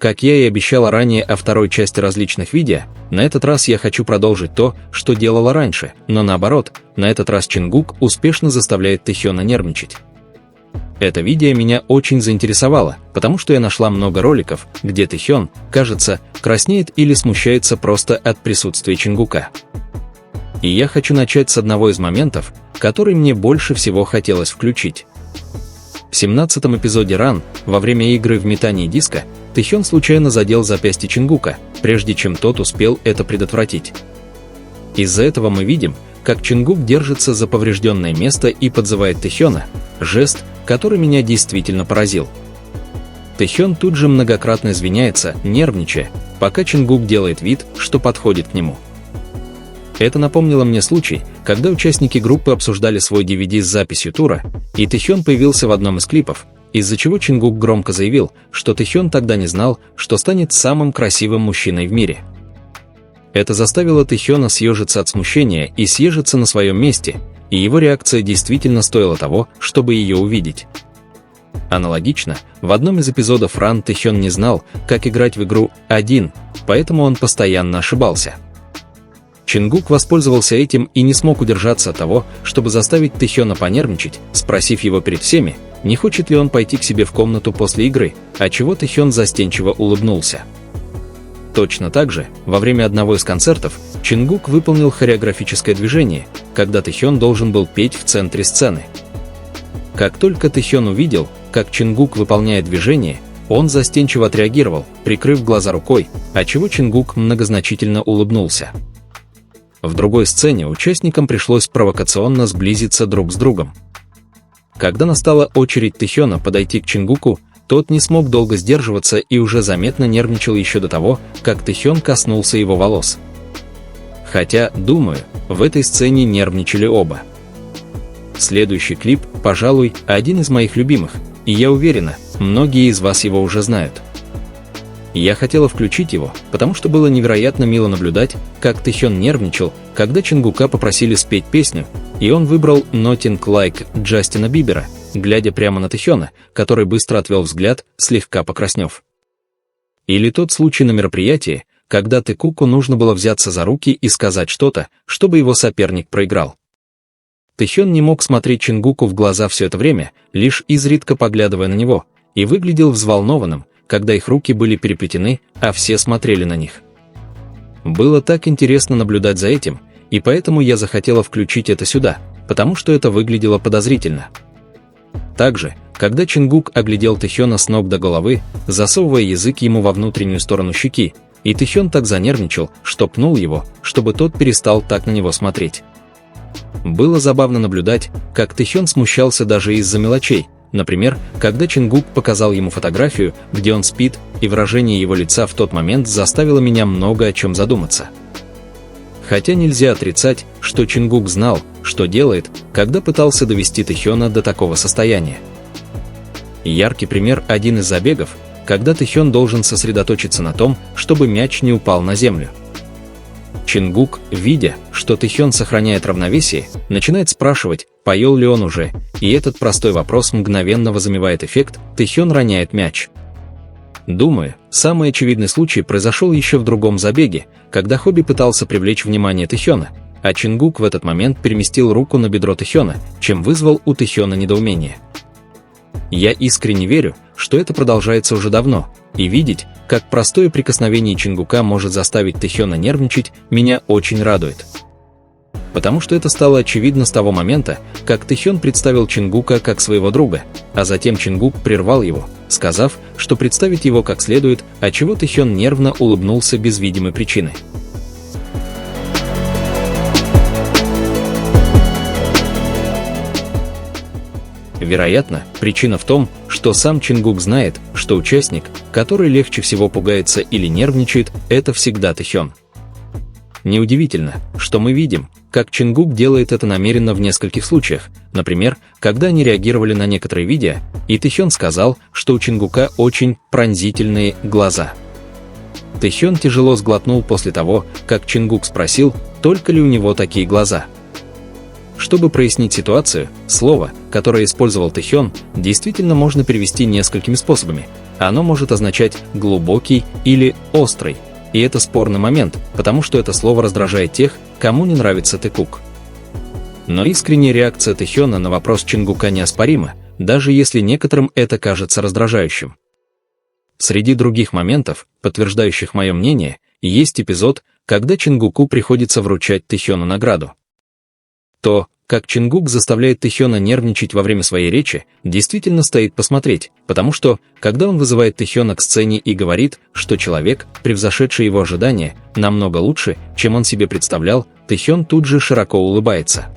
как я и обещала ранее о второй части различных видео, на этот раз я хочу продолжить то, что делала раньше, но наоборот, на этот раз Чингук успешно заставляет Тэхёна нервничать. Это видео меня очень заинтересовало, потому что я нашла много роликов, где Тэхён, кажется, краснеет или смущается просто от присутствия Чингука. И я хочу начать с одного из моментов, который мне больше всего хотелось включить. В 17-м эпизоде Run, во время игры в метании диска, Тэхён случайно задел запястье Чингука, прежде чем тот успел это предотвратить. Из-за этого мы видим, как Чингук держится за поврежденное место и подзывает Тэхёна, жест, который меня действительно поразил. Тэхён тут же многократно извиняется, нервничая, пока Чингук делает вид, что подходит к нему. Это напомнило мне случай, когда участники группы обсуждали свой DVD с записью тура, и Тэхён появился в одном из клипов, из-за чего Чингук громко заявил, что Тэхён тогда не знал, что станет самым красивым мужчиной в мире. Это заставило Тэхёна съежиться от смущения и съежиться на своем месте, и его реакция действительно стоила того, чтобы ее увидеть. Аналогично, в одном из эпизодов Run Тэхён не знал, как играть в игру один, поэтому он постоянно ошибался. Чингук воспользовался этим и не смог удержаться от того, чтобы заставить Тэхёна понервничать, спросив его перед всеми, не хочет ли он пойти к себе в комнату после игры, отчего Тэхён застенчиво улыбнулся. Точно так же, во время одного из концертов, Чингук выполнил хореографическое движение, когда Тэхён должен был петь в центре сцены. Как только Тэхён увидел, как Чингук выполняет движение, он застенчиво отреагировал, прикрыв глаза рукой, отчего Чингук многозначительно улыбнулся. В другой сцене участникам пришлось провокационно сблизиться друг с другом. Когда настала очередь Тэхёна подойти к Чингуку, тот не смог долго сдерживаться и уже заметно нервничал еще до того, как Тэхён коснулся его волос. Хотя, думаю, в этой сцене нервничали оба. Следующий клип, пожалуй, один из моих любимых, и я уверена, многие из вас его уже знают. Я хотела включить его, потому что было невероятно мило наблюдать, как Тэхён нервничал, когда Чингука попросили спеть песню, и он выбрал «Nothing Like» Джастина Бибера, глядя прямо на Тэхёна, который быстро отвел взгляд, слегка покраснев. Или тот случай на мероприятии, когда Тэкуку нужно было взяться за руки и сказать что-то, чтобы его соперник проиграл. Тэхён не мог смотреть Чингуку в глаза все это время, лишь изредка поглядывая на него, и выглядел взволнованным, когда их руки были переплетены, а все смотрели на них. Было так интересно наблюдать за этим, и поэтому я захотела включить это сюда, потому что это выглядело подозрительно. Также, когда Чингук оглядел Тэхёна с ног до головы, засовывая язык ему во внутреннюю сторону щеки, и Тэхён так занервничал, что пнул его, чтобы тот перестал так на него смотреть. Было забавно наблюдать, как Тэхён смущался даже из-за мелочей, например, когда Чингук показал ему фотографию, где он спит, и выражение его лица в тот момент заставило меня много о чем задуматься. Хотя нельзя отрицать, что Чингук знал, что делает, когда пытался довести Тэхёна до такого состояния. Яркий пример – один из забегов, когда Тэхён должен сосредоточиться на том, чтобы мяч не упал на землю. Чингук, видя, что Тэхён сохраняет равновесие, начинает спрашивать, поел ли он уже, и этот простой вопрос мгновенно возымевает эффект, Тэхён роняет мяч. Думаю, самый очевидный случай произошел еще в другом забеге, когда Хобби пытался привлечь внимание Тэхёна, а Чингук в этот момент переместил руку на бедро Тэхёна, чем вызвал у Тэхёна недоумение. Я искренне верю, что это продолжается уже давно, и видеть, как простое прикосновение Чингука может заставить Тэхёна нервничать, меня очень радует. Потому что это стало очевидно с того момента, как Тэхён представил Чингука как своего друга, а затем Чингук прервал его, сказав, что представить его как следует, отчего Тэхён нервно улыбнулся без видимой причины. Вероятно, причина в том, что сам Чингук знает, что участник, который легче всего пугается или нервничает, это всегда Тэхён. Неудивительно, что мы видим, как Чингук делает это намеренно в нескольких случаях, например, когда они реагировали на некоторые видео, и Тэхён сказал, что у Чингука очень пронзительные глаза. Тэхён тяжело сглотнул после того, как Чингук спросил, только ли у него такие глаза. Чтобы прояснить ситуацию, слово, которое использовал Тэхён, действительно можно перевести несколькими способами. Оно может означать «глубокий» или «острый». И это спорный момент, потому что это слово раздражает тех, кому не нравится Тэкук. Но искренняя реакция Тэхёна на вопрос Чингука неоспорима, даже если некоторым это кажется раздражающим. Среди других моментов, подтверждающих мое мнение, есть эпизод, когда Чингуку приходится вручать Тэхёну награду. То, как Чингук заставляет Тэхёна нервничать во время своей речи, действительно стоит посмотреть, потому что, когда он вызывает Тэхёна к сцене и говорит, что человек, превзошедший его ожидания, намного лучше, чем он себе представлял, Тэхён тут же широко улыбается.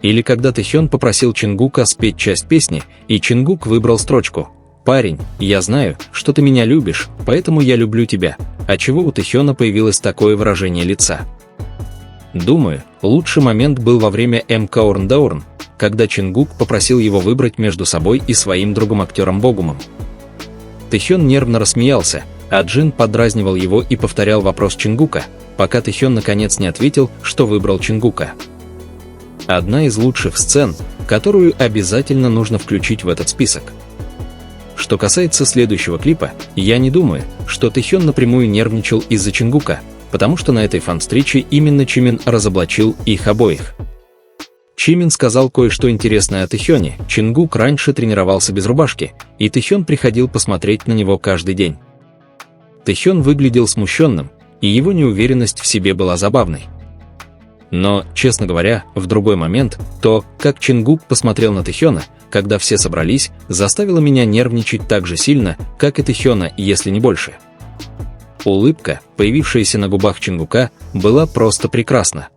Или когда Тэхён попросил Чингука спеть часть песни, и Чингук выбрал строчку «Парень, я знаю, что ты меня любишь, поэтому я люблю тебя», отчего у Тэхёна появилось такое выражение лица. Думаю, лучший момент был во время М-Каорн-Даорн, когда Чингук попросил его выбрать между собой и своим другом-актером Богумом. Тэхён нервно рассмеялся, а Джин подразнивал его и повторял вопрос Чингука, пока Тэхён наконец не ответил, что выбрал Чингука. Одна из лучших сцен, которую обязательно нужно включить в этот список. Что касается следующего клипа, я не думаю, что Тэхён напрямую нервничал из-за Чингука, потому что на этой фан-встрече именно Чимин разоблачил их обоих. Чимин сказал кое-что интересное о Тэхёне. Чингук раньше тренировался без рубашки, и Тэхён приходил посмотреть на него каждый день. Тэхён выглядел смущенным, и его неуверенность в себе была забавной. Но, честно говоря, в другой момент, то, как Чингук посмотрел на Тэхёна, когда все собрались, заставило меня нервничать так же сильно, как и Тэхёна, если не больше. Улыбка, появившаяся на губах Чингука, была просто прекрасна.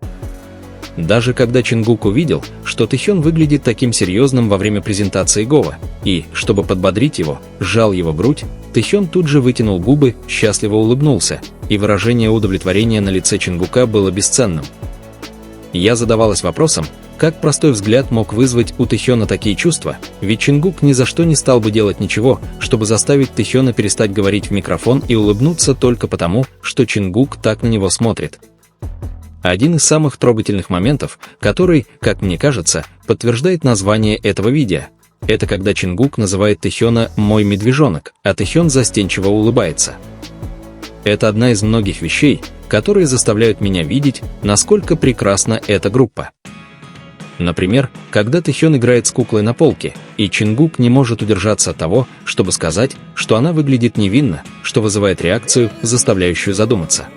Даже когда Чингук увидел, что Тэхён выглядит таким серьезным во время презентации Гова, и, чтобы подбодрить его, сжал его грудь, Тэхён тут же вытянул губы, счастливо улыбнулся, и выражение удовлетворения на лице Чингука было бесценным. Я задавалась вопросом, как простой взгляд мог вызвать у Тэхёна такие чувства, ведь Чингук ни за что не стал бы делать ничего, чтобы заставить Тэхёна перестать говорить в микрофон и улыбнуться только потому, что Чингук так на него смотрит. Один из самых трогательных моментов, который, как мне кажется, подтверждает название этого видео, это когда Чингук называет Тэхёна «мой медвежонок», а Тэхён застенчиво улыбается. Это одна из многих вещей, которые заставляют меня видеть, насколько прекрасна эта группа. Например, когда Тэхён играет с куклой на полке, и Чингук не может удержаться от того, чтобы сказать, что она выглядит невинно, что вызывает реакцию, заставляющую задуматься.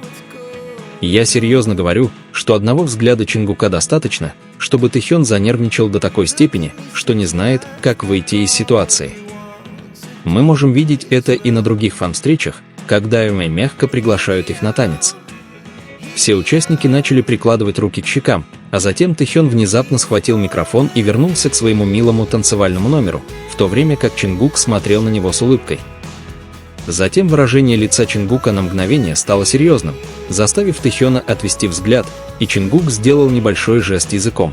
Я серьезно говорю, что одного взгляда Чингука достаточно, чтобы Тэхён занервничал до такой степени, что не знает, как выйти из ситуации. Мы можем видеть это и на других фан-встречах, когда Эми мягко приглашают их на танец. Все участники начали прикладывать руки к щекам, а затем Тэхён внезапно схватил микрофон и вернулся к своему милому танцевальному номеру, в то время как Чингук смотрел на него с улыбкой. Затем выражение лица Чингука на мгновение стало серьезным, заставив Тэхёна отвести взгляд, и Чингук сделал небольшой жест языком.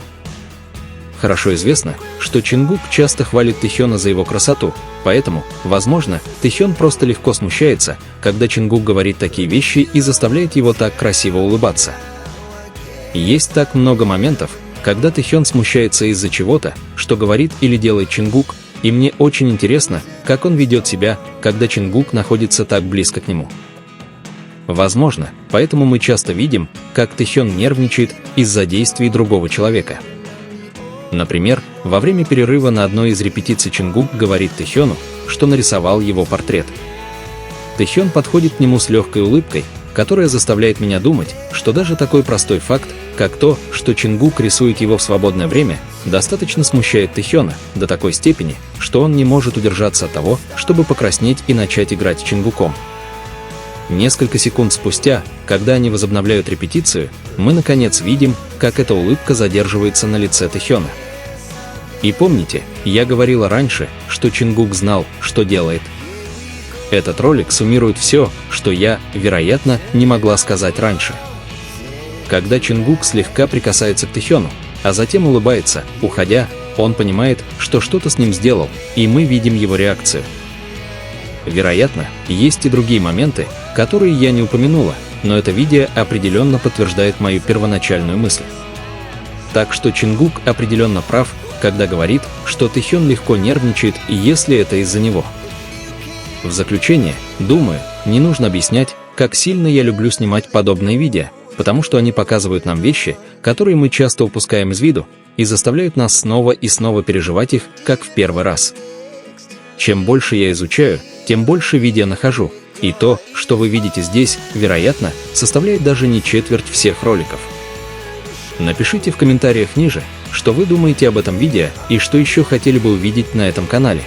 Хорошо известно, что Чингук часто хвалит Тэхёна за его красоту, поэтому, возможно, Тэхён просто легко смущается, когда Чингук говорит такие вещи и заставляет его так красиво улыбаться. Есть так много моментов, когда Тэхён смущается из-за чего-то, что говорит или делает Чингук, и мне очень интересно, как он ведет себя, когда Чингук находится так близко к нему. Возможно, поэтому мы часто видим, как Тэхён нервничает из-за действий другого человека. Например, во время перерыва на одной из репетиций Чингук говорит Тэхёну, что нарисовал его портрет. Тэхён подходит к нему с легкой улыбкой, которая заставляет меня думать, что даже такой простой факт, как то, что Чингук рисует его в свободное время, достаточно смущает Тэхёна до такой степени, что он не может удержаться от того, чтобы покраснеть и начать играть с Чингуком. Несколько секунд спустя, когда они возобновляют репетицию, мы наконец видим, как эта улыбка задерживается на лице Тэхёна. И помните, я говорила раньше, что Чингук знал, что делает. Этот ролик суммирует все, что я, вероятно, не могла сказать раньше. Когда Чингук слегка прикасается к Тэхёну, а затем улыбается, уходя, он понимает, что что-то с ним сделал, и мы видим его реакцию. Вероятно, есть и другие моменты, которые я не упомянула, но это видео определенно подтверждает мою первоначальную мысль. Так что Чингук определенно прав, когда говорит, что Тэхён легко нервничает, если это из-за него. В заключение, думаю, не нужно объяснять, как сильно я люблю снимать подобные видео, потому что они показывают нам вещи, которые мы часто упускаем из виду, и заставляют нас снова и снова переживать их, как в первый раз. Чем больше я изучаю, тем больше видео нахожу, и то, что вы видите здесь, вероятно, составляет даже не четверть всех роликов. Напишите в комментариях ниже, что вы думаете об этом видео и что еще хотели бы увидеть на этом канале.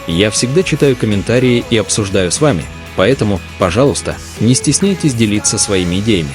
Я всегда читаю комментарии и обсуждаю с вами, поэтому, пожалуйста, не стесняйтесь делиться своими идеями.